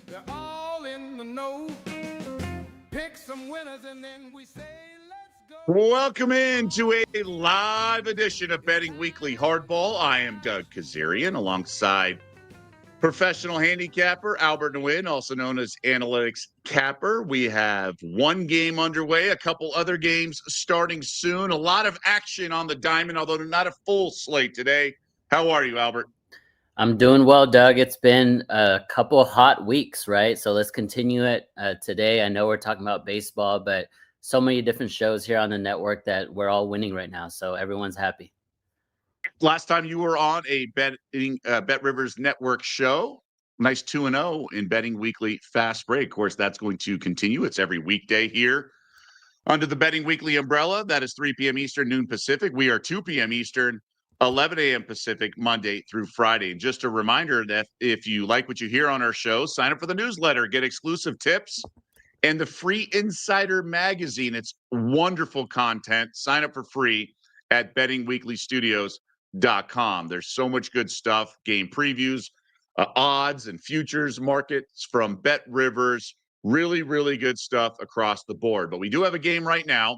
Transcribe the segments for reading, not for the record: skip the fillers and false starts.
They're all in the know. Pick some winners and then we say, let's go. Welcome into a live edition of Betting Weekly Hardball. I am Doug Kezirian alongside professional handicapper Albert Nguyen, also known as Analytics Capper. We have one game underway, a couple other games starting soon. A lot of action on the diamond, although not a full slate today. How are you, Albert? I'm doing well, Doug. It's been a couple hot weeks, right? So let's continue it today. I know we're talking about baseball, but so many different shows here on the network that we're all winning right now. So everyone's happy. Last time you were on a Bet Rivers Network show, nice 2-0 in Betting Weekly Fast Break. Of course, that's going to continue. It's every weekday here under the Betting Weekly umbrella. That is 3 p.m. Eastern, noon Pacific. We are 2 p.m. Eastern, 11 a.m. Pacific, Monday through Friday. And just a reminder that if you like what you hear on our show, sign up for the newsletter, get exclusive tips, and the free Insider magazine. It's wonderful content. Sign up for free at bettingweeklystudios.com. There's so much good stuff, game previews, odds and futures markets from Bet Rivers. Really, really good stuff across the board. But we do have a game right now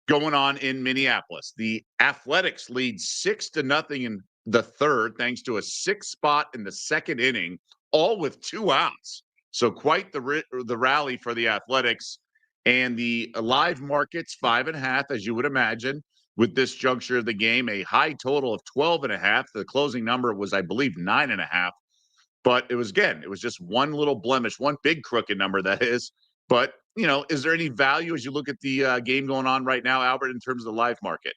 going on in Minneapolis. The Athletics lead 6-0 in the third, thanks to a 6 spot in the second inning, all with 2 outs. So quite the rally for the Athletics. And the live markets, 5.5, as you would imagine, with this juncture of the game, a high total of 12.5. The closing number was, I believe, 9.5. But it was just one little blemish, one big crooked number, that is. But, is there any value as you look at the game going on right now, Albert, in terms of the live market?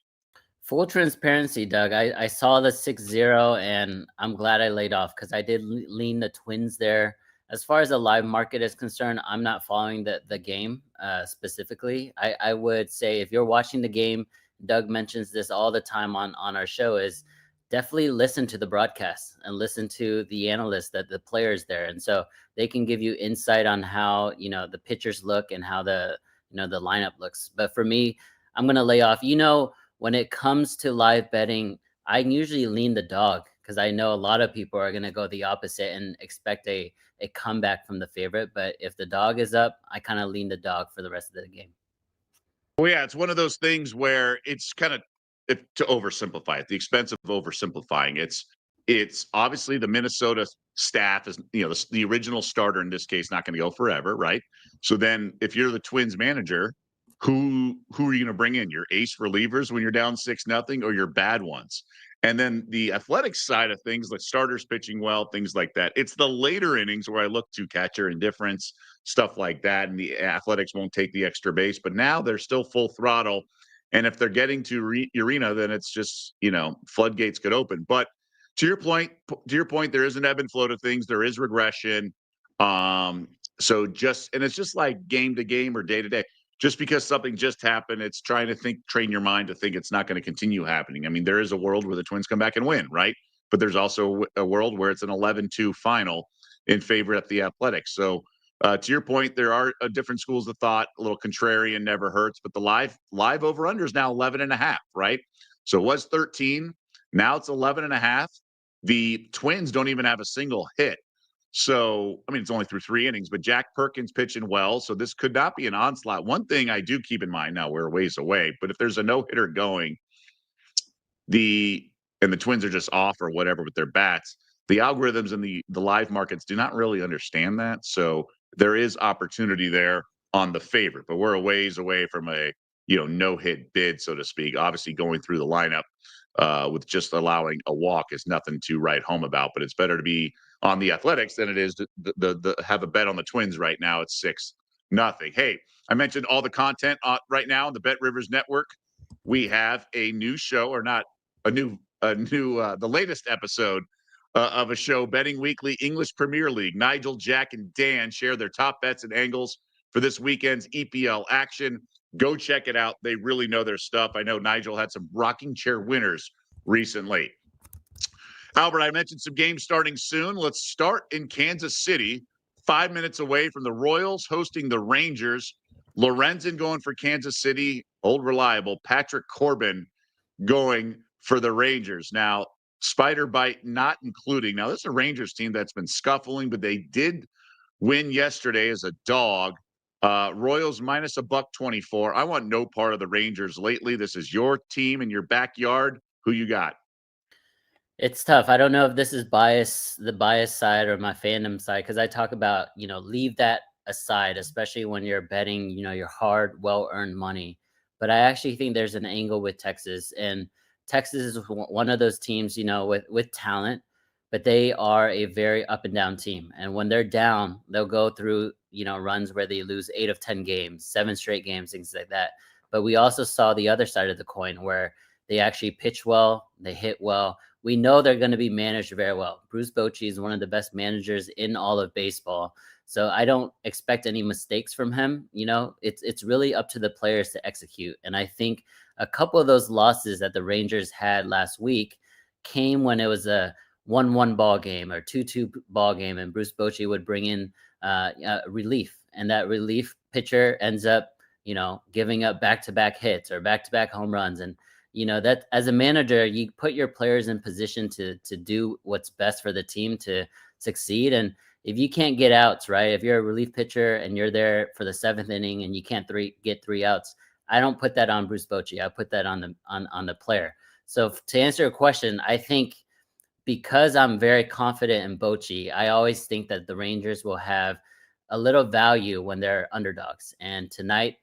Full transparency, Doug. I saw the 6-0, and I'm glad I laid off because I did lean the Twins there. As far as the live market is concerned, I'm not following the game specifically. I would say if you're watching the game, Doug mentions this all the time on our show, is definitely listen to the broadcast and listen to the analysts, that the players there. And so they can give you insight on how, the pitchers look and how the lineup looks. But for me, I'm going to lay off. When it comes to live betting, I usually lean the dog because I know a lot of people are going to go the opposite and expect a comeback from the favorite. But if the dog is up, I kind of lean the dog for the rest of the game. Well, yeah, it's one of those things where it's kind of, to oversimplify it, the expense of oversimplifying. It's obviously the Minnesota staff is, the original starter in this case, not going to go forever, right? So then if you're the Twins manager, who are you going to bring in? Your ace relievers when you're down 6-0, or your bad ones? And then the Athletics side of things, like starters pitching well, things like that. It's the later innings where I look to catcher indifference, stuff like that. And the Athletics won't take the extra base, but now they're still full throttle. And if they're getting to Urena, then it's just, floodgates could open. But to your point, there is an ebb and flow to things. There is regression. And it's just like game to game or day to day. Just because something just happened, it's trying to train your mind to think it's not going to continue happening. I mean, there is a world where the Twins come back and win, right? But there's also a world where it's an 11-2 final in favor of the Athletics. So to your point, there are different schools of thought. A little contrarian never hurts, but the live over-under is now 11.5, right? So it was 13. Now it's 11.5. The Twins don't even have a single hit. So, I mean, it's only through 3 innings, but Jack Perkins pitching well. So this could not be an onslaught. One thing I do keep in mind, now we're a ways away, but if there's a no-hitter going, the Twins are just off or whatever with their bats, the algorithms and the live markets do not really understand that. So there is opportunity there on the favorite, but we're a ways away from a, no-hit bid, so to speak. Obviously, going through the lineup with just allowing a walk is nothing to write home about, but it's better to be on the Athletics than it is to have a bet on the Twins right now. It's 6-0. Hey, I mentioned all the content right now on the Bet Rivers Network. We have a new show, or not the latest episode of a show, Betting Weekly English Premier League. Nigel, Jack, and Dan share their top bets and angles for this weekend's EPL action. Go check it out. They really know their stuff. I know Nigel had some rocking chair winners recently. Albert, I mentioned some games starting soon. Let's start in Kansas City, 5 minutes away from the Royals hosting the Rangers. Lorenzen going for Kansas City, old reliable. Patrick Corbin going for the Rangers. Now, Spider Bite not including. Now, this is a Rangers team that's been scuffling, but they did win yesterday as a dog. Royals minus $1.24. I want no part of the Rangers lately. This is your team in your backyard. Who you got? It's tough. I don't know if this is the bias side or my fandom side, because I talk about, leave that aside, especially when you're betting, your hard, well-earned money. But I actually think there's an angle with Texas, and Texas is one of those teams, with talent, but they are a very up and down team. And when they're down, they'll go through, runs where they lose 8 of 10 games, 7 straight games, things like that. But we also saw the other side of the coin where they actually pitch well, they hit well. We know they're going to be managed very well. Bruce Bochy is one of the best managers in all of baseball. So I don't expect any mistakes from him. It's really up to the players to execute. And I think a couple of those losses that the Rangers had last week came when it was a 1-1 ball game or 2-2 ball game, and Bruce Bochy would bring in relief. And that relief pitcher ends up, giving up back-to-back hits or back-to-back home runs. And that as a manager, you put your players in position to do what's best for the team to succeed. And if you can't get outs, right? If you're a relief pitcher and you're there for the 7th inning and you can't get 3 outs, I don't put that on Bruce Bochy. I put that on the player. So to answer your question, I think because I'm very confident in Bochy, I always think that the Rangers will have a little value when they're underdogs. And tonight,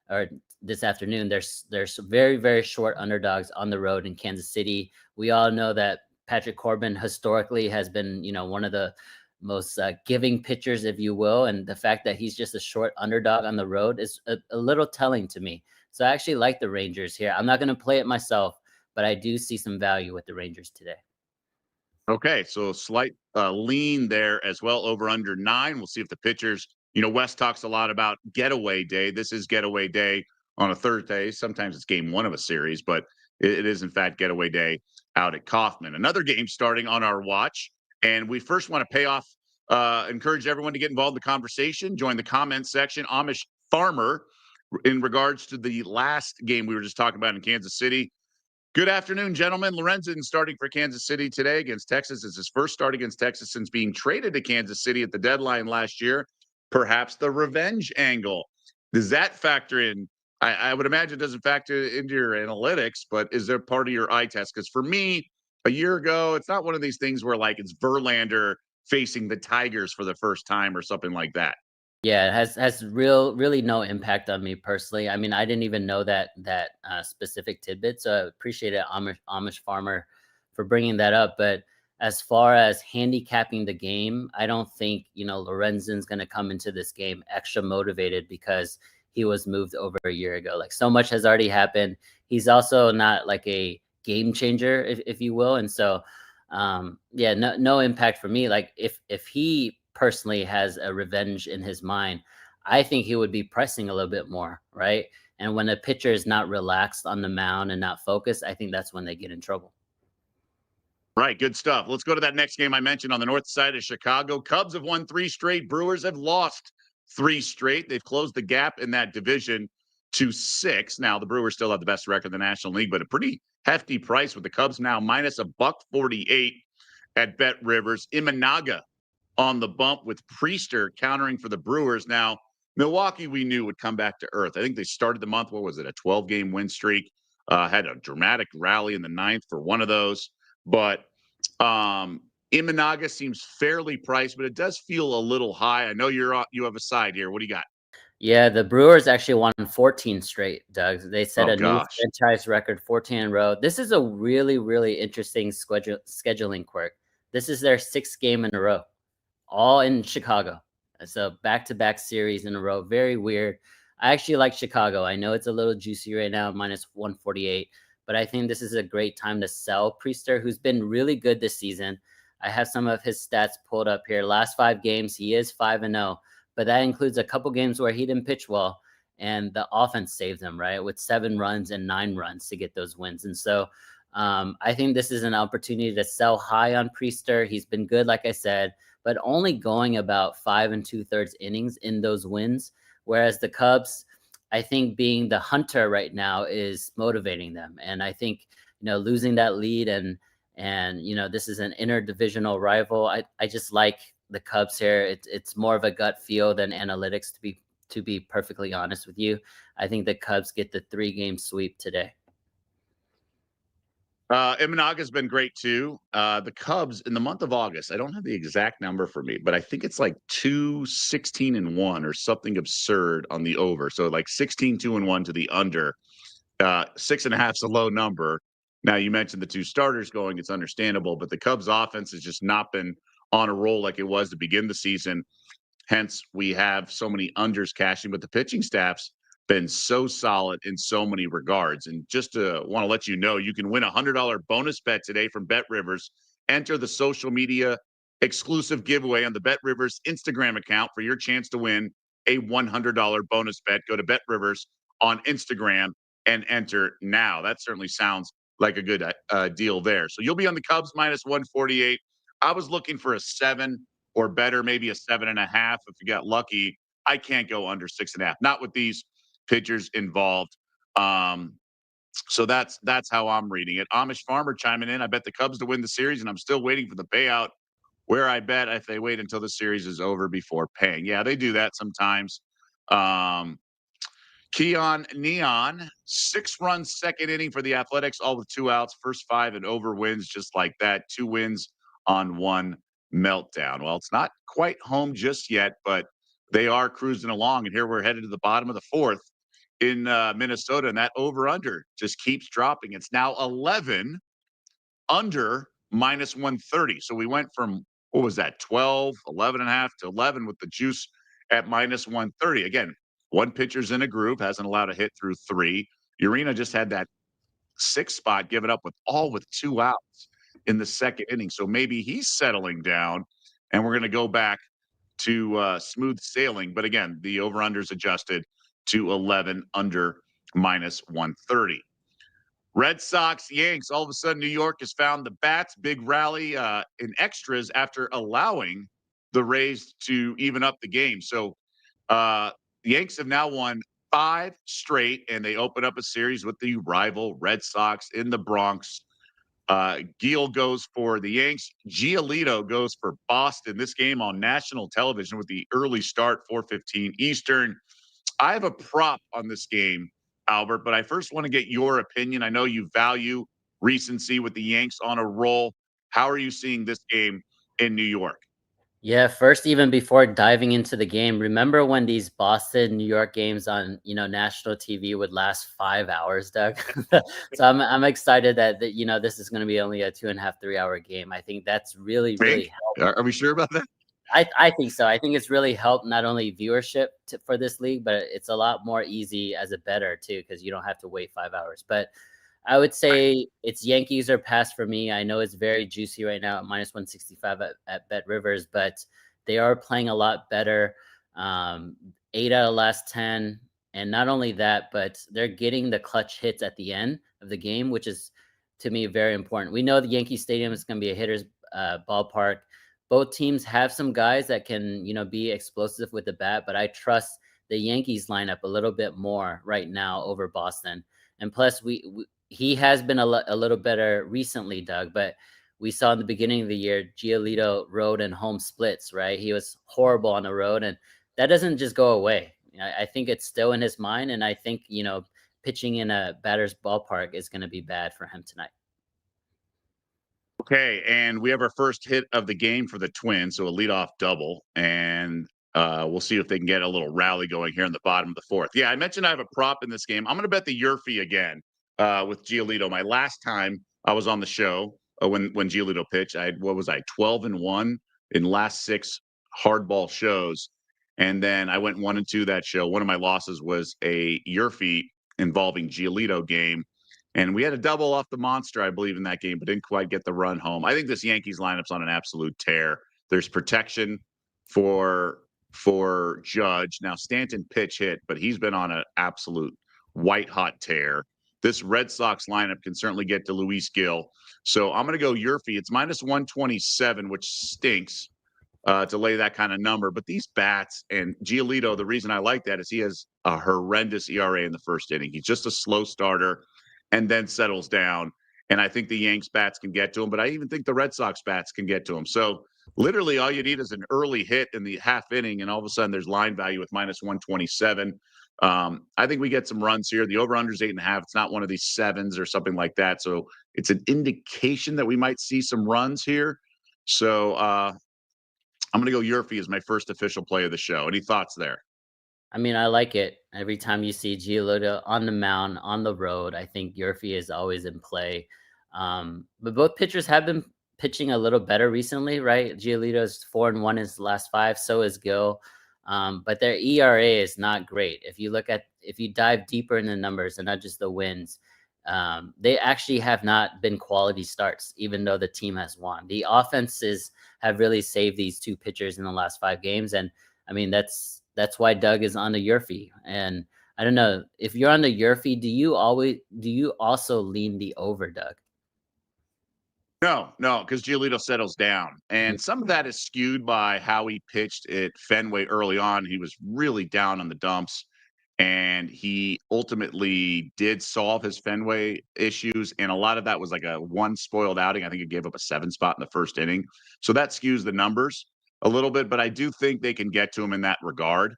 or this afternoon, there's very, very short underdogs on the road in Kansas City. We all know that Patrick Corbin historically has been, one of the most giving pitchers, if you will. And the fact that he's just a short underdog on the road is a little telling to me. So I actually like the Rangers here. I'm not going to play it myself, but I do see some value with the Rangers today. Okay, so slight lean there as well, over under 9. We'll see if the pitchers, Wes talks a lot about getaway day. This is getaway day on a Thursday. Sometimes it's game 1 of a series, but it is in fact getaway day out at Kauffman. Another game starting on our watch. And we first want to encourage everyone to get involved in the conversation. Join the comment section. Amish Farmer, in regards to the last game we were just talking about in Kansas City. Good afternoon, gentlemen. Lorenzen starting for Kansas City today against Texas. It's his first start against Texas since being traded to Kansas City at the deadline last year. Perhaps the revenge angle. Does that factor in? I would imagine it doesn't factor into your analytics, but is there part of your eye test? Because for me, a year ago, it's not one of these things where like it's Verlander facing the Tigers for the first time or something like that. Yeah, it has really no impact on me personally. I mean, I didn't even know that specific tidbit, so I appreciate it, Amish Farmer, for bringing that up. But as far as handicapping the game, I don't think Lorenzen's going to come into this game extra motivated because he was moved over a year ago. Like, so much has already happened. He's also not like a game changer, if you will, and so yeah, no impact for me. Like if he personally has a revenge in his mind, I think he would be pressing a little bit more, right? And when a pitcher is not relaxed on the mound and not focused, I think that's when they get in trouble. Right, good stuff. Let's go to that next game I mentioned on the north side of Chicago. Cubs have won 3 straight. Brewers have lost 3 straight. They've closed the gap in that division to 6. Now, the Brewers still have the best record in the National League, but a pretty hefty price with the Cubs now minus $1.48 at Bet Rivers. Imanaga on the bump with Priester countering for the Brewers. Now, Milwaukee, we knew would come back to earth. I think they started the month, what was it, a 12-game win streak, had a dramatic rally in the 9th for one of those. But Imanaga seems fairly priced, but it does feel a little high. I know you have a side here. What do you got? Yeah, the Brewers actually won 14 straight, Doug. They set a new Gosh. franchise record, 14 in a row. This is a really, really interesting scheduling quirk. This is their 6th game in a row, all in Chicago. It's a back-to-back series in a row. Very weird. I actually like Chicago. I know it's a little juicy right now, minus 148, but I think this is a great time to sell Priester, who's been really good this season. I have some of his stats pulled up here. Last 5 games, he is 5-0, but that includes a couple games where he didn't pitch well, and the offense saved him, right, with 7 runs and 9 runs to get those wins. And so I think this is an opportunity to sell high on Priester. He's been good, like I said, but only going about 5 2/3 innings in those wins. Whereas the Cubs, I think being the hunter right now is motivating them. And I think, losing that lead and this is an interdivisional rival. I just like the Cubs here. It's more of a gut feel than analytics, to be perfectly honest with you. I think the Cubs get the 3-game sweep today. Imanaga's been great too. The Cubs in the month of August, I don't have the exact number for me, but I think it's like 2-16-1 or something absurd on the over. So like 16-2-1 to the under. 6.5 is a low number. Now you mentioned the 2 starters going, it's understandable, but the Cubs offense has just not been on a roll like it was to begin the season. Hence, we have so many unders cashing, but the pitching staff's been so solid in so many regards. And just to want to let you know, you can win a $100 bonus bet today from Bet Rivers. Enter the social media exclusive giveaway on the Bet Rivers Instagram account for your chance to win a $100 bonus bet. Go to Bet Rivers on Instagram and enter now. That certainly sounds like a good deal there. So you'll be on the Cubs minus 148. I was looking for a 7 or better, maybe a 7.5 if you got lucky. I can't go under 6.5, not with these pitchers involved. So that's how I'm reading it. Amish Farmer chiming in. I bet the Cubs to win the series, and I'm still waiting for the payout. Where I bet if they wait until the series is over before paying. Yeah, they do that sometimes. Keon Neon, 6-run second inning for the Athletics, all with 2 outs, first 5 and over wins just like that. 2 wins on 1 meltdown. Well, it's not quite home just yet, but they are cruising along. And here we're headed to the bottom of the 4th in Minnesota, and that over-under just keeps dropping. It's now 11 under minus 130. So we went from, what was that, 12, 11.5 to 11 with the juice at minus 130. Again, 1 pitcher's in a groove, hasn't allowed a hit through 3. Urena just had that 6th spot given up with 2 outs in the second inning. So maybe he's settling down, and we're going to go back to smooth sailing. But again, the over-under's adjusted to 11 under minus 130. Red Sox, Yanks, all of a sudden New York has found the bats. Big rally in extras after allowing the Rays to even up the game. So the Yanks have now won 5 straight, and they open up a series with the rival Red Sox in the Bronx. Gil goes for the Yanks. Giolito goes for Boston. This game on national television with the early start, 4:15 Eastern. I have a prop on this game, Albert, but I first want to get your opinion. I know you value recency with the Yanks on a roll. How are you seeing this game in New York? Yeah, first, even before diving into the game, remember when these Boston, New York games on, national TV would last 5 hours, Doug? So I'm excited that this is going to be only a 2.5, 3 hour game. I think that's really helped. Are we sure about that? I think so. I think it's really helped not only viewership for this league, but it's a lot more easy as a bettor too, because you don't have to wait 5 hours. But I would say it's Yankees or pass for me. I know it's very juicy right now at minus 165 at Bet Rivers, but they are playing a lot better. 8 out of last 10. And not only that, but they're getting the clutch hits at the end of the game, which is, to me, very important. We know the Yankee Stadium is going to be a hitter's ballpark. Both teams have some guys that can, be explosive with the bat, but I trust the Yankees lineup a little bit more right now over Boston. And plus, he has been a little better recently, Doug, but we saw in the beginning of the year, Giolito road and home splits, right? He was horrible on the road, and that doesn't just go away. I think it's still in his mind, and I think, pitching in a batter's ballpark is going to be bad for him tonight. Okay, and we have our first hit of the game for the Twins, so a leadoff double, and we'll see if they can get a little rally going here in the bottom of the 4th. Yeah, I mentioned I have a prop in this game. I'm going to bet the Yurfee again with Giolito. My last time I was on the show when Giolito pitched, I had 12-1 in last 6 hardball shows, and then I went 1-2 that show. One of my losses was a Yurfee involving Giolito game. And we had a double off the monster, I believe, in that game, but didn't quite get the run home. I think this Yankees lineup's on an absolute tear. There's protection for Judge. Now, Stanton pitch hit, but he's been on an absolute white-hot tear. This Red Sox lineup can certainly get to Luis Gil. So I'm going to go Yurfee. It's minus 127, which stinks to lay that kind of number. But these bats and Giolito, the reason I like that is he has a horrendous ERA in the first inning. He's just a slow starter and then settles down. And I think the Yanks bats can get to him, but I even think the Red Sox bats can get to him. So literally all you need is an early hit in the half inning, and all of a sudden there's line value with minus 127. I think we get some runs here. The over-under is 8.5. It's not one of these sevens or something like that. So it's an indication that we might see some runs here. So I'm going to go Yurfie as my first official play of the show. Any thoughts there? I mean, I like it. Every time you see Giolito on the mound, on the road, I think Yurfie is always in play. But both pitchers have been pitching a little better recently, right? Giolito's 4-1 in his last 5, so is Gil. But their ERA is not great. If you dive deeper in the numbers and not just the wins, they actually have not been quality starts, even though the team has won. The offenses have really saved these two pitchers in the last 5 games. And I mean, that's why Doug is on the Yurfie. And I don't know, if you're on the Yurfie, do you also lean the over, Doug? No, because Giolito settles down. And some of that is skewed by how he pitched at Fenway early on. He was really down on the dumps, and he ultimately did solve his Fenway issues. And a lot of that was like a one spoiled outing. I think he gave up a 7 spot in the first inning. So that skews the numbers a little bit, but I do think they can get to him in that regard.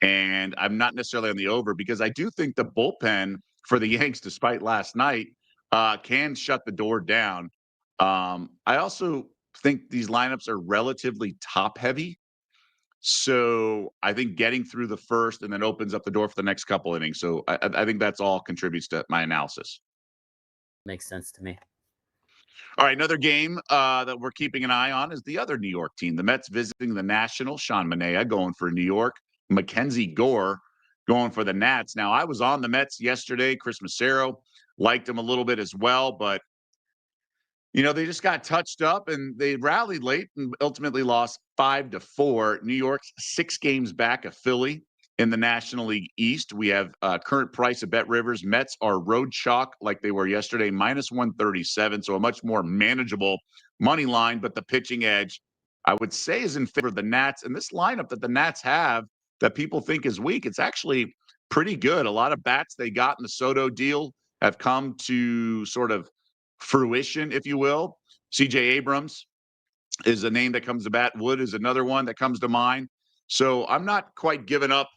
And I'm not necessarily on the over because I do think the bullpen for the Yanks, despite last night, can shut the door down. I also think these lineups are relatively top heavy. So I think getting through the first and then opens up the door for the next couple innings. So I think that's all contributes to my analysis. Makes sense to me. All right, another game that we're keeping an eye on is the other New York team. The Mets visiting the National. Sean Manaea going for New York. Mackenzie Gore going for the Nats. Now, I was on the Mets yesterday. Chris Massaro liked him a little bit as well, but they just got touched up and they rallied late and ultimately lost 5-4. New York's 6 games back of Philly in the National League East. We have current price of Bet Rivers. Mets are road chalk like they were yesterday, minus 137. So a much more manageable money line, but the pitching edge, I would say, is in favor of the Nats. And this lineup that the Nats have that people think is weak, it's actually pretty good. A lot of bats they got in the Soto deal have come to sort of fruition, if you will. CJ Abrams is a name that comes to bat. Wood is another one that comes to mind. So I'm not quite giving up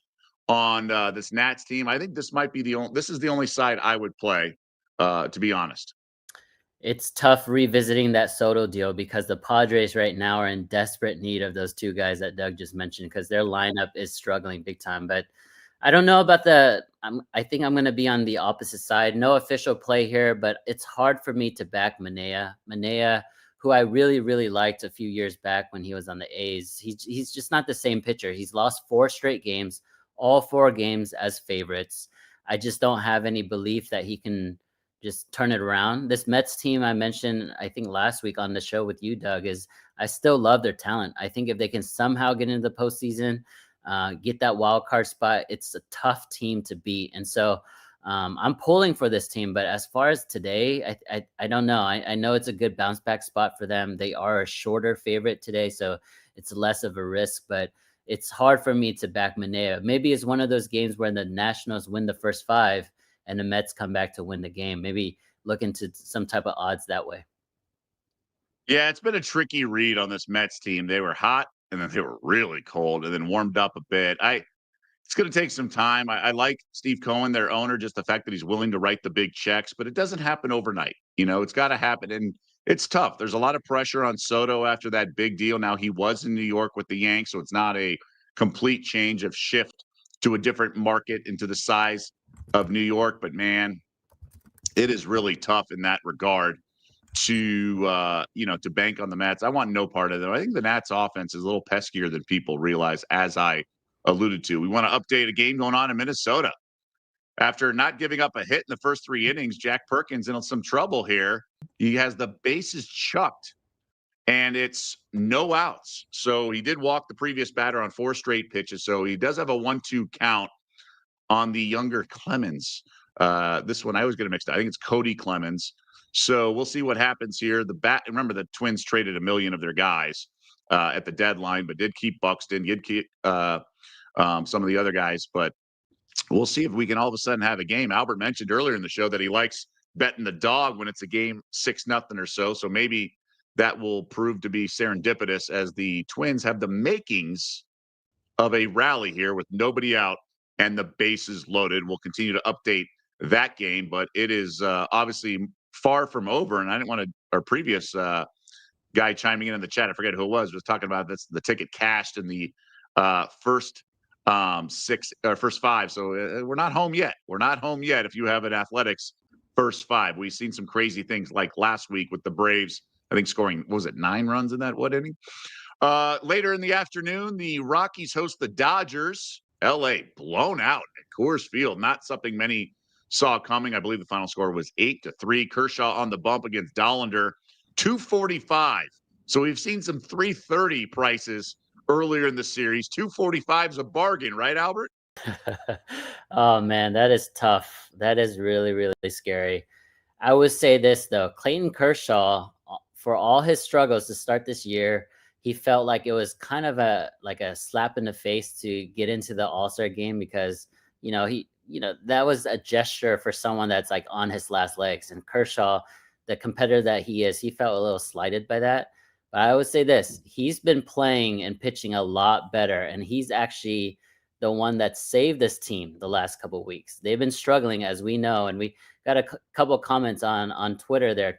on this Nats team. I think this might be this is the only side I would play, to be honest. It's tough revisiting that Soto deal because the Padres right now are in desperate need of those 2 guys that Doug just mentioned because their lineup is struggling big time. But I don't know about I think I'm going to be on the opposite side. No official play here, but it's hard for me to back Manaea. Manaea, who I really, really liked a few years back when he was on the A's. He's just not the same pitcher. He's lost 4 straight games, all 4 games as favorites. I just don't have any belief that he can just turn it around. This Mets team I mentioned, I think last week on the show with you, Doug, I still love their talent. I think if they can somehow get into the postseason, get that wild card spot, it's a tough team to beat. And so I'm pulling for this team. But as far as today, I don't know. I know it's a good bounce back spot for them. They are a shorter favorite today, so it's less of a risk. But it's hard for me to back Manaea. Maybe it's one of those games where the Nationals win the first 5 and the Mets come back to win the game. Maybe look into some type of odds that way. Yeah, it's been a tricky read on this Mets team. They were hot and then they were really cold and then warmed up a bit. It's going to take some time. I like Steve Cohen, their owner, just the fact that he's willing to write the big checks, but it doesn't happen overnight. It's got to happen. And it's tough. There's a lot of pressure on Soto after that big deal. Now he was in New York with the Yanks, so it's not a complete change of shift to a different market into the size of New York. But man, it is really tough in that regard to bank on the Mets. I want no part of them. I think the Nats offense is a little peskier than people realize, as I alluded to. We want to update a game going on in Minnesota. After not giving up a hit in the first 3 innings, Jack Perkins in some trouble here. He has the bases chucked and it's no outs. So he did walk the previous batter on 4 straight pitches. So he does have a 1-2 count on the younger Clemens. This one I was going to mix it. I think it's Cody Clemens. So we'll see what happens here. Remember, the Twins traded 1 million of their guys at the deadline, but did keep Buxton, did keep some of the other guys. But we'll see if we can all of a sudden have a game. Albert mentioned earlier in the show that he likes betting the dog when it's a game 6-0 or so. So maybe that will prove to be serendipitous as the Twins have the makings of a rally here with nobody out and the bases loaded. We'll continue to update that game, but it is obviously far from over. And I didn't want to, our previous guy chiming in the chat, I forget who it was talking about this, the ticket cashed in the first first five. So we're not home yet. We're not home yet. If you have an Athletics first five, we've seen some crazy things like last week with the Braves, I think scoring, what was it, 9 runs in that what inning? Later in the afternoon, the Rockies host the Dodgers. LA blown out at Coors Field. Not something many saw coming. I believe the final score was 8-3. Kershaw on the bump against Dollander, 245. So we've seen some 330 prices earlier in the series. 245 is a bargain, right, Albert? Oh man, that is tough. That is really, really scary. I would say this though, Clayton Kershaw, for all his struggles to start this year, he felt like it was kind of a slap in the face to get into the All-Star game because that was a gesture for someone that's like on his last legs. And Kershaw, the competitor that he is, he felt a little slighted by that. But I would say this, he's been playing and pitching a lot better, and he's actually the one that saved this team the last couple of weeks. They've been struggling, as we know, and we got a couple of comments on Twitter there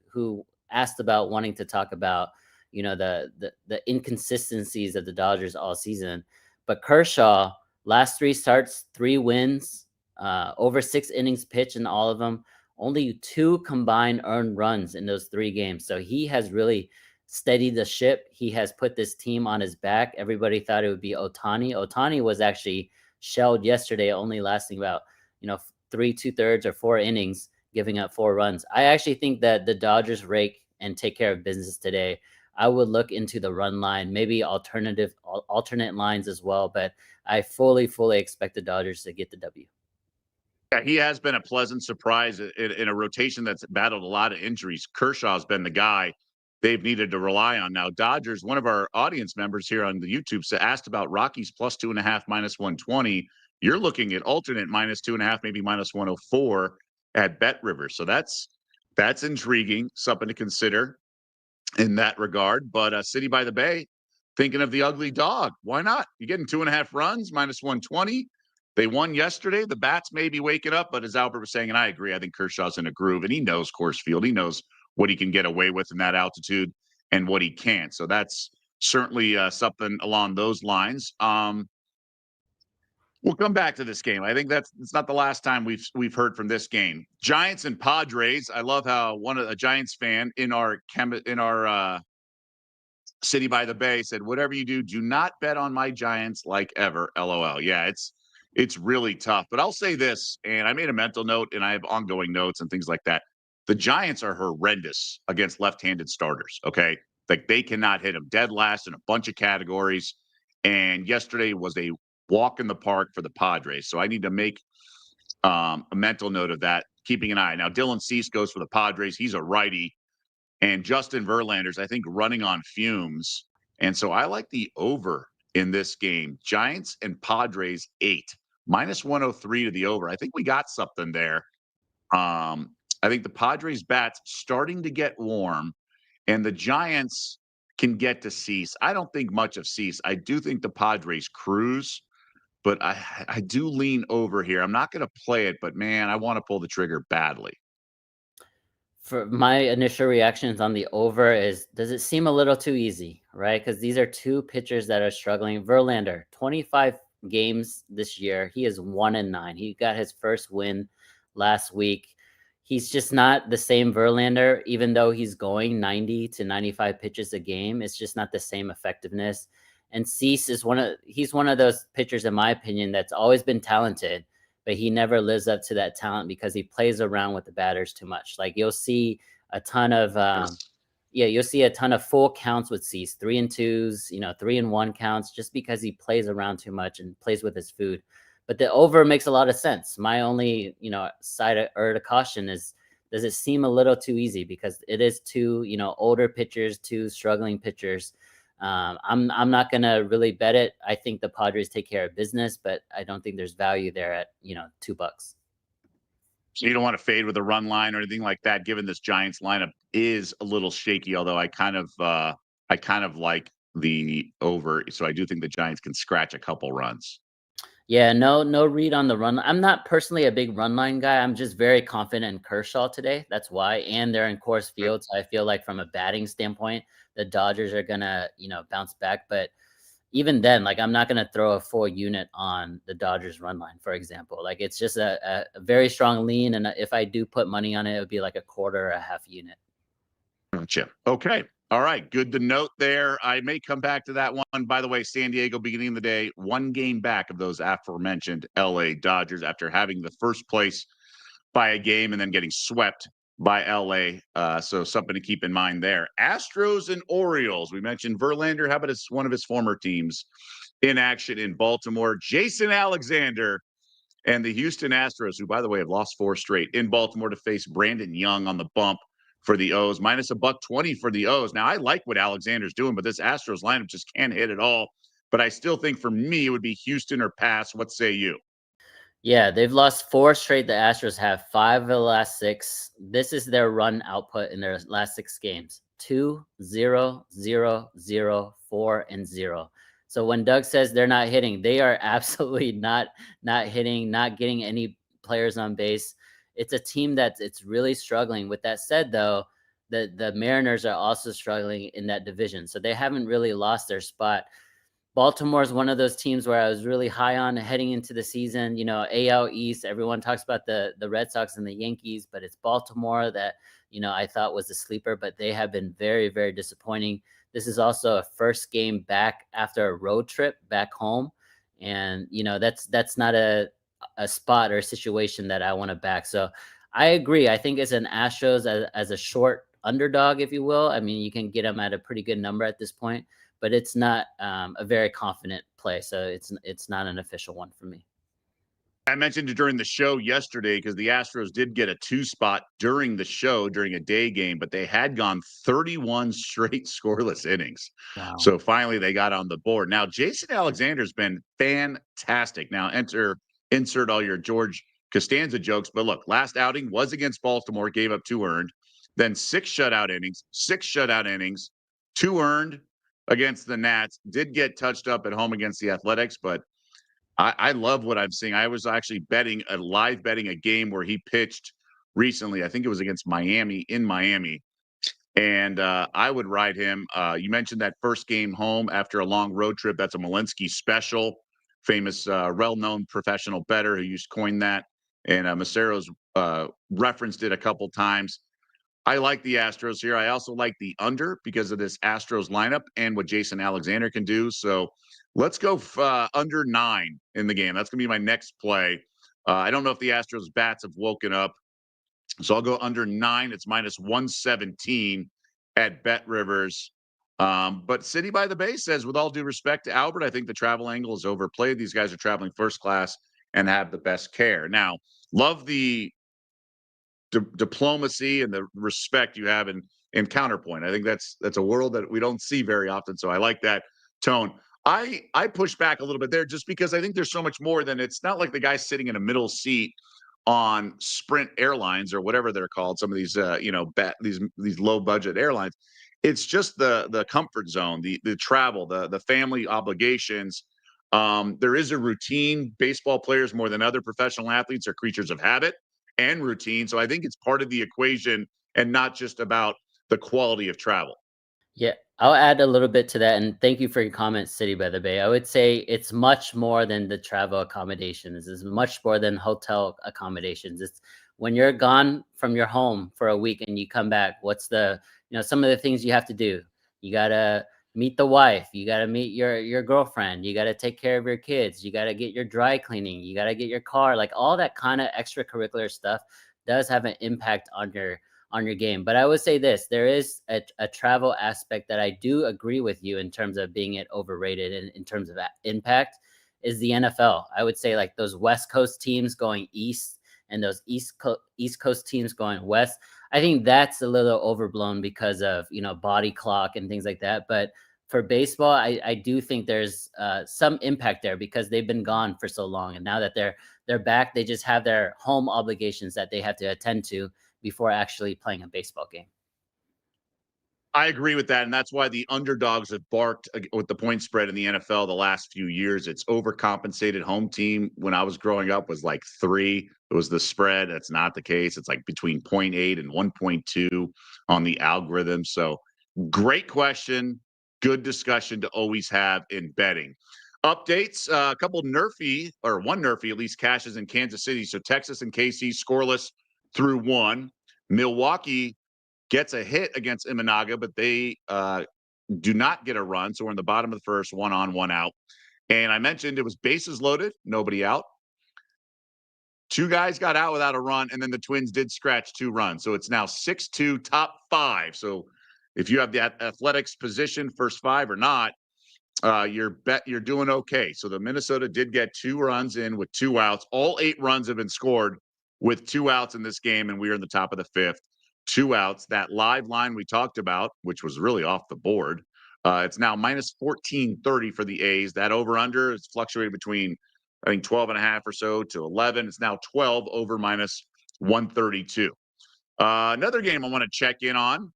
who asked about wanting to talk about the inconsistencies of the Dodgers all season. But Kershaw, last 3 starts, 3 wins, over 6 innings pitched in all of them, only 2 combined earned runs in those 3 games. So he has really steadied the ship. He has put this team on his back. Everybody thought it would be Ohtani. Ohtani was actually shelled yesterday, only lasting about 3 2/3 or 4 innings, giving up 4 runs. I actually think that the Dodgers rake and take care of business today. I would look into the run line, maybe alternate lines as well, but I fully expect the Dodgers to get the W. Yeah, he has been a pleasant surprise in a rotation that's battled a lot of injuries. Kershaw's been the guy they've needed to rely on. Now, Dodgers, one of our audience members here on the YouTube asked about Rockies plus 2.5, minus 120. You're looking at alternate minus 2.5, maybe minus 104 at Bet Rivers. So that's intriguing, something to consider in that regard. But City by the Bay, thinking of the ugly dog. Why not? You're getting 2.5 runs, minus 120. They won yesterday. The bats may be waking up, but as Albert was saying, and I agree, I think Kershaw's in a groove, and he knows Coors Field. He knows what he can get away with in that altitude and what he can't. So that's certainly something along those lines. We'll come back to this game. I think it's not the last time we've heard from this game. Giants and Padres. I love how a Giants fan in our City by the Bay said, "Whatever you do not bet on my Giants like ever." LOL. Yeah, it's really tough. But I'll say this, and I made a mental note, and I have ongoing notes and things like that. The Giants are horrendous against left-handed starters. Okay, like they cannot hit them dead last in a bunch of categories. And yesterday was a walk in the park for the Padres. So I need to make a mental note of that, keeping an eye. Now, Dylan Cease goes for the Padres. He's a righty. And Justin Verlander's, I think, running on fumes. And so I like the over in this game. Giants and Padres 8, minus 103 to the over. I think we got something there. I think the Padres bats starting to get warm, and the Giants can get to Cease. I don't think much of Cease. I do think the Padres cruise, but I do lean over here. I'm not going to play it, but man, I want to pull the trigger badly. For my initial reactions on the over is, does it seem a little too easy, right? Because these are 2 pitchers that are struggling. Verlander, 25 games this year. He is 1-9. He got his first win last week. He's just not the same Verlander, even though he's going 90 to 95 pitches a game. It's just not the same effectiveness. And Cease is he's one of those pitchers, in my opinion, that's always been talented, but he never lives up to that talent because he plays around with the batters too much. Like you'll see a ton of you'll see a ton of full counts with Cease, 3 and 2s, 3 and 1 counts, just because he plays around too much and plays with his food. But the over makes a lot of sense. My only, side of caution is, does it seem a little too easy? Because it is 2, older pitchers, 2 struggling pitchers. I'm not gonna really bet it. I think the Padres take care of business, but I don't think there's value there at $2. So you don't want to fade with a run line or anything like that, given this Giants lineup is a little shaky, although I kind of like the over. So I do think the Giants can scratch a couple runs. Yeah, no read on the run. I'm not personally a big run line guy. I'm just very confident in Kershaw today. That's why. And they're in Coors Field. So I feel like from a batting standpoint, the Dodgers are gonna, bounce back. But even then, like I'm not gonna throw a full unit on the Dodgers run line, for example. Like it's just a very strong lean. And if I do put money on it, it would be like a quarter or a half unit. Gotcha. Okay. All right. Good to note there. I may come back to that one. By the way, San Diego beginning of the day, 1 game back of those aforementioned LA Dodgers after having the first place by a game and then getting swept by LA. So something to keep in mind there. Astros and Orioles. We mentioned Verlander. How about one of his former teams in action in Baltimore? Jason Alexander and the Houston Astros, who, by the way, have lost 4 straight in Baltimore to face Brandon Young on the bump for the O's, minus $120 for the O's. Now, I like what Alexander's doing, but this Astros lineup just can't hit at all. But I still think for me, it would be Houston or pass. What say you? Yeah, they've lost 4 straight. The Astros have 5 of the last 6. This is their run output in their last 6 games: 2, 0, 0, 0, 4, and 0. So when Doug says they're not hitting, they are absolutely not hitting, not getting any players on base. It's a team it's really struggling. With that said, though, the Mariners are also struggling in that division, so they haven't really lost their spot. Baltimore is one of those teams where I was really high on heading into the season. AL East, everyone talks about the Red Sox and the Yankees, but it's Baltimore that, I thought was a sleeper, but they have been very, very disappointing. This is also a first game back after a road trip back home. And, that's not a spot or a situation that I want to back. So I agree. I think it's an Astros as a short underdog, if you will. I mean, you can get them at a pretty good number at this point, but it's not a very confident play. So it's not an official one for me. I mentioned it during the show yesterday because the Astros did get a 2 spot during the show during a day game, but they had gone 31 straight scoreless innings. Wow. So finally they got on the board. Now, Jason Alexander's been fantastic. Now, insert all your George Costanza jokes, but look, last outing was against Baltimore, gave up 2 earned, then 6 shutout innings, 2 earned against the Nats, did get touched up at home against the Athletics, but I love what I'm seeing. I was actually live betting a game where he pitched recently. I think it was against Miami in Miami. And I would ride him. You mentioned that first game home after a long road trip. That's a Malinsky special, famous, well-known professional bettor who used to coin that. And Macero's referenced it a couple times. I like the Astros here. I also like the under because of this Astros lineup and what Jason Alexander can do. So let's go under 9 in the game. That's going to be my next play. I don't know if the Astros bats have woken up. So I'll go under 9. It's minus 117 at Bet Rivers. But City by the Bay says, with all due respect to Albert, I think the travel angle is overplayed. These guys are traveling first class and have the best care. Now, love the diplomacy and the respect you have in counterpoint. I think that's a world that we don't see very often. So I like that tone. I push back a little bit there just because I think there's so much more than it's not like the guy's sitting in a middle seat on Sprint Airlines or whatever they're called. Some of these these low budget airlines. It's just the comfort zone, the travel, the family obligations. There is a routine. Baseball players more than other professional athletes are creatures of habit and routine. So I think it's part of the equation and not just about the quality of travel. Yeah, I'll add a little bit to that. And thank you for your comments, City by the Bay. I would say it's much more than the travel accommodations. It's much more than hotel accommodations. It's when you're gone from your home for a week and you come back, what's some of the things you have to do? You got to meet the wife. You got to meet your girlfriend. You got to take care of your kids. You got to get your dry cleaning. You got to get your car. Like all that kind of extracurricular stuff does have an impact on your game. But I would say this, there is a travel aspect that I do agree with you in terms of being it overrated and in terms of impact is the NFL. I would say like those West Coast teams going east and those East Coast teams going west. I think that's a little overblown because of, body clock and things like that. But for baseball, I do think there's some impact there because they've been gone for so long, and now that they're back, they just have their home obligations that they have to attend to before actually playing a baseball game. I agree with that, and that's why the underdogs have barked with the point spread in the NFL the last few years. It's overcompensated. Home team when I was growing up was like 3. It was the spread. That's not the case. It's like between 0.8 and 1.2 on the algorithm. So great question. Good discussion to always have in betting. Updates, a couple nerfy, or one nerfy at least, cashes in Kansas City. So Texas and KC scoreless through 1. Milwaukee gets a hit against Imanaga, but they do not get a run. So we're in the bottom of the first, 1 on, 1 out. And I mentioned it was bases loaded, nobody out. 2 guys got out without a run, and then the Twins did scratch 2 runs. So it's now 6-2, top 5. So if you have the Athletics position, first 5 or not, you're doing okay. So the Minnesota did get 2 runs in with 2 outs. All 8 runs have been scored with 2 outs in this game, and we are in the top of the 5th. 2 outs. That live line we talked about, which was really off the board, it's now minus 1430 for the A's. That over-under is fluctuated between, I think, 12.5 or so to 11. It's now 12 over minus 132. Another game I want to check in on,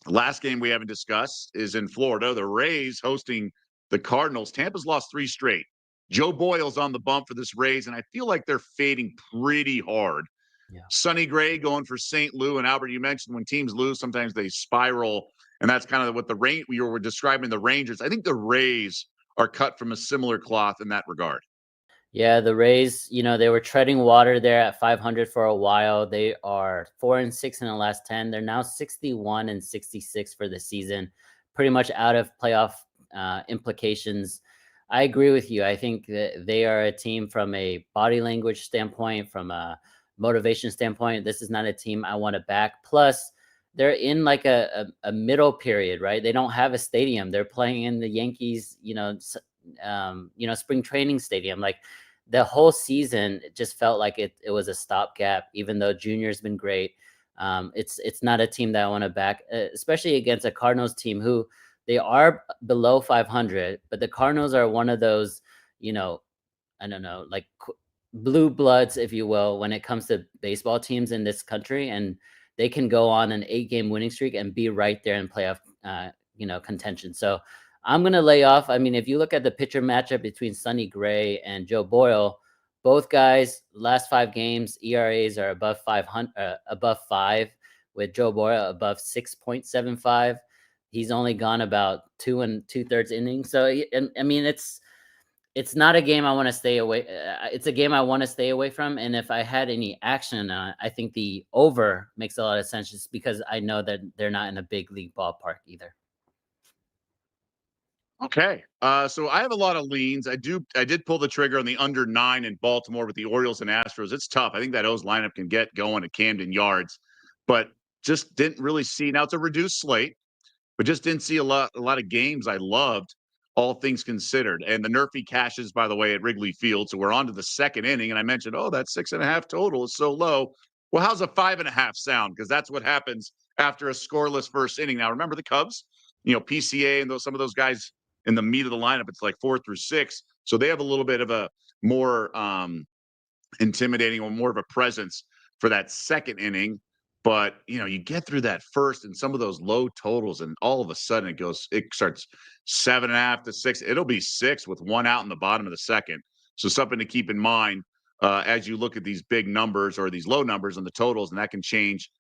last game we haven't discussed, is in Florida. The Rays hosting the Cardinals. Tampa's lost 3 straight. Joe Boyle's on the bump for this Rays, and I feel like they're fading pretty hard. Yeah. Sonny Gray going for St. Louis. And Albert, you mentioned when teams lose, sometimes they spiral. And that's kind of what we were describing the Rangers. I think the Rays are cut from a similar cloth in that regard. Yeah, the Rays, they were treading water there at 500 for a while. They are 4-6 in the last 10. They're now 61-66 for the season, pretty much out of playoff implications. I agree with you. I think that they are a team from a body language standpoint, from a motivation standpoint. This is not a team I want to back. Plus, they're in like a middle period, right? They don't have a stadium. They're playing in the Yankees, spring training stadium. Like the whole season, it just felt like it was a stopgap. Even though Junior's been great, it's not a team that I want to back, especially against a Cardinals team who they are below 500. But the Cardinals are one of those, I don't know, like blue bloods, if you will, when it comes to baseball teams in this country, and they can go on an 8-game winning streak and be right there in playoff, contention. So I'm going to lay off. I mean, if you look at the pitcher matchup between Sonny Gray and Joe Boyle, both guys, last 5 games, ERAs are above 5, with Joe Boyle above 6.75. He's only gone about 2 2/3 innings. So, I mean, it's not a game I want to stay away. It's a game I want to stay away from. And if I had any action on it, I think the over makes a lot of sense just because I know that they're not in a big league ballpark either. Okay. So I have a lot of leans. I did pull the trigger on the under 9 in Baltimore with the Orioles and Astros. It's tough. I think that O's lineup can get going at Camden Yards, but just didn't really see. Now it's a reduced slate, but just didn't see a lot of games I loved, all things considered. And the Nerfy cashes, by the way, at Wrigley Field. So we're on to the 2nd inning. And I mentioned, that 6.5 total is so low. Well, how's a 5.5 sound? Because that's what happens after a scoreless first inning. Now, remember the Cubs, PCA and some of those guys in the meat of the lineup, it's like 4 through 6. So they have a little bit of a more intimidating or more of a presence for that 2nd inning. But, you get through that first and some of those low totals, and all of a sudden it starts 7.5 to 6. It'll be 6 with 1 out in the bottom of the 2nd. So something to keep in mind as you look at these big numbers or these low numbers on the totals, and that can change,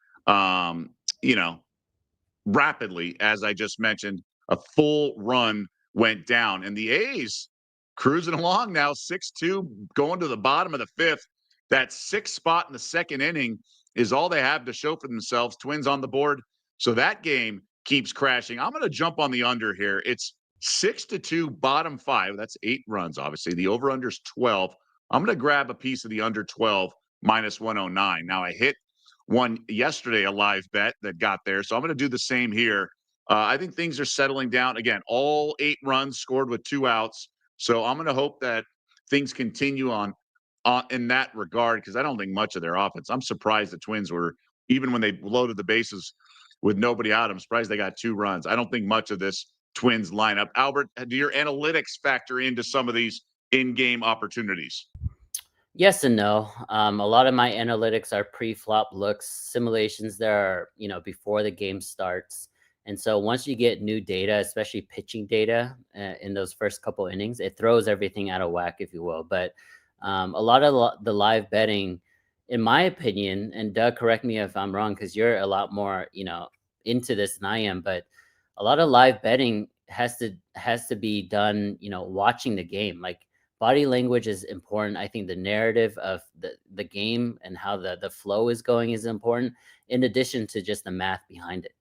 rapidly. As I just mentioned, a full run went down, and the A's cruising along now, 6-2, going to the bottom of the 5th. That 6th spot in the 2nd inning is all they have to show for themselves. Twins on the board. So that game keeps crashing. I'm going to jump on the under here. It's 6-2, bottom 5. That's 8 runs, obviously. The over-under is 12. I'm going to grab a piece of the under 12 minus 109. Now, I hit one yesterday, a live bet that got there. So I'm going to do the same here. I think things are settling down. Again, all 8 runs scored with 2 outs. So I'm going to hope that things continue on in that regard, because I don't think much of their offense. I'm surprised the Twins were, even when they loaded the bases with nobody out, I'm surprised they got 2 runs. I don't think much of this Twins lineup. Albert, do your analytics factor into some of these in-game opportunities? Yes and no. A lot of my analytics are pre-flop looks, simulations that are, before the game starts. And so once you get new data, especially pitching data in those first couple innings, it throws everything out of whack, if you will. But a lot of the live betting, in my opinion, and Doug, correct me if I'm wrong, because you're a lot more, into this than I am, but a lot of live betting has to be done, watching the game. Like, body language is important. I think the narrative of the game and how the flow is going is important, in addition to just the math behind it.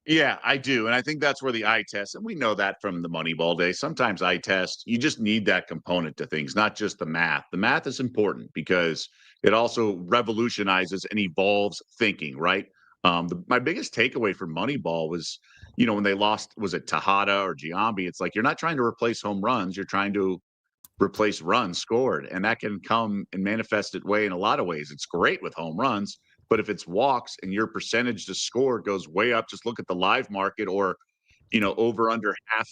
Yeah, I do. And I think that's where the eye test, and we know that from the Moneyball days. Sometimes eye test, you just need that component to things, not just the math. The math is important because it also revolutionizes and evolves thinking, right? My biggest takeaway from Moneyball was, when they lost, was it Tejada or Giambi? It's like, you're not trying to replace home runs, you're trying to replace runs scored. And that can come and manifest its way in a lot of ways. It's great with home runs, but if it's walks and your percentage to score goes way up, just look at the live market or, over under half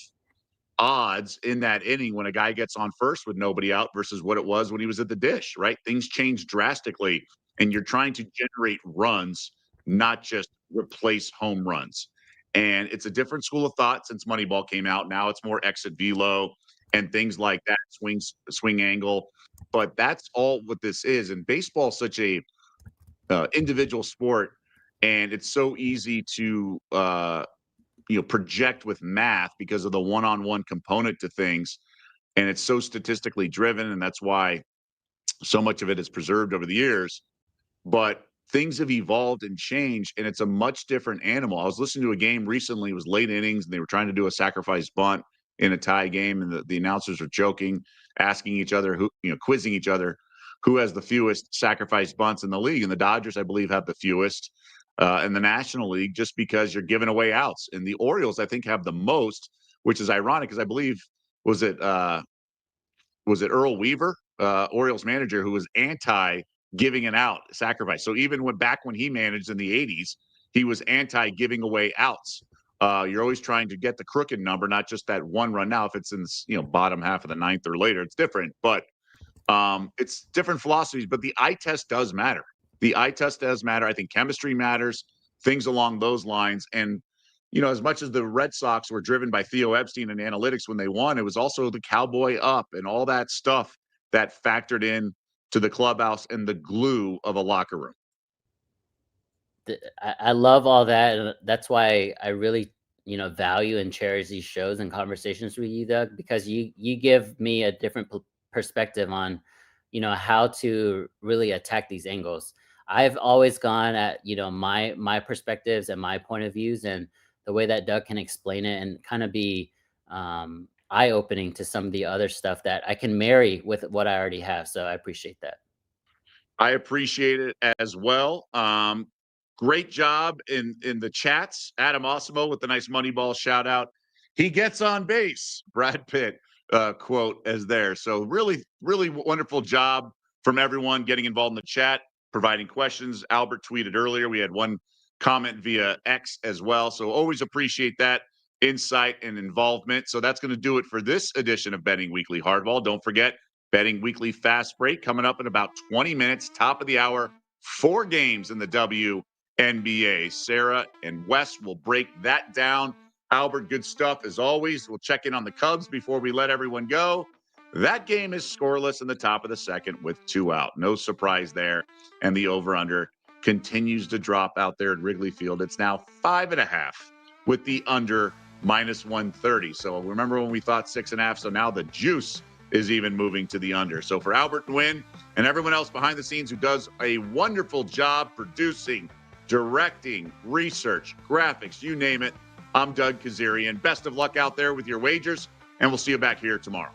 odds in that inning when a guy gets on first with nobody out versus what it was when he was at the dish, right? Things change drastically, and you're trying to generate runs, not just replace home runs. And it's a different school of thought since Moneyball came out. Now it's more exit velo and things like that, swing angle. But that's all what this is. And baseball is such a individual sport, and it's so easy to project with math because of the one-on-one component to things, and it's so statistically driven, and that's why so much of it is preserved over the years. But things have evolved and changed, and it's a much different animal. I was listening to a game recently, it was late innings, and they were trying to do a sacrifice bunt in a tie game, and the announcers were joking, asking each other, quizzing each other, who has the fewest sacrifice bunts in the league. And the Dodgers, I believe, have the fewest in the National League, just because you're giving away outs. And the Orioles, I think, have the most, which is ironic because I believe, was it Earl Weaver, Orioles manager, who was anti giving an out sacrifice. So even back when he managed in the 80s, he was anti giving away outs. You're always trying to get the crooked number, not just that one run. Now, if it's in bottom half of the ninth or later, it's different. But it's different philosophies. But the eye test does matter. The eye test does matter. I think chemistry matters, things along those lines. And as much as the Red Sox were driven by Theo Epstein and analytics when they won, it was also the cowboy up and all that stuff that factored in to the clubhouse and the glue of a locker room. I love all that, and that's why I really, value and cherish these shows and conversations with you, Doug, because you give me a different perspective on, how to really attack these angles. I've always gone at, my perspectives and my point of views, and the way that Doug can explain it and kind of be eye-opening to some of the other stuff that I can marry with what I already have. So I appreciate that. I appreciate it as well. Great job in the chats. Adam Osimo with the nice Moneyball shout out. He gets on base. Brad Pitt quote as there. So really, really wonderful job from everyone getting involved in the chat, providing questions. Albert tweeted earlier. We had one comment via X as well. So always appreciate that insight and involvement. So that's going to do it for this edition of Betting Weekly Hardball. Don't forget, Betting Weekly Fast Break coming up in about 20 minutes, top of the hour, 4 games in the WNBA. Sarah and Wes will break that down. Albert, good stuff as always. We'll check in on the Cubs before we let everyone go. That game is scoreless in the top of the second with 2 out. No surprise there. And the over-under continues to drop out there at Wrigley Field. It's now 5.5 with the under -130. So remember when we thought 6.5? So now the juice is even moving to the under. So for Albert Nguyen and everyone else behind the scenes who does a wonderful job producing, directing, research, graphics, you name it, I'm Doug Kezirian. Best of luck out there with your wagers, and we'll see you back here tomorrow.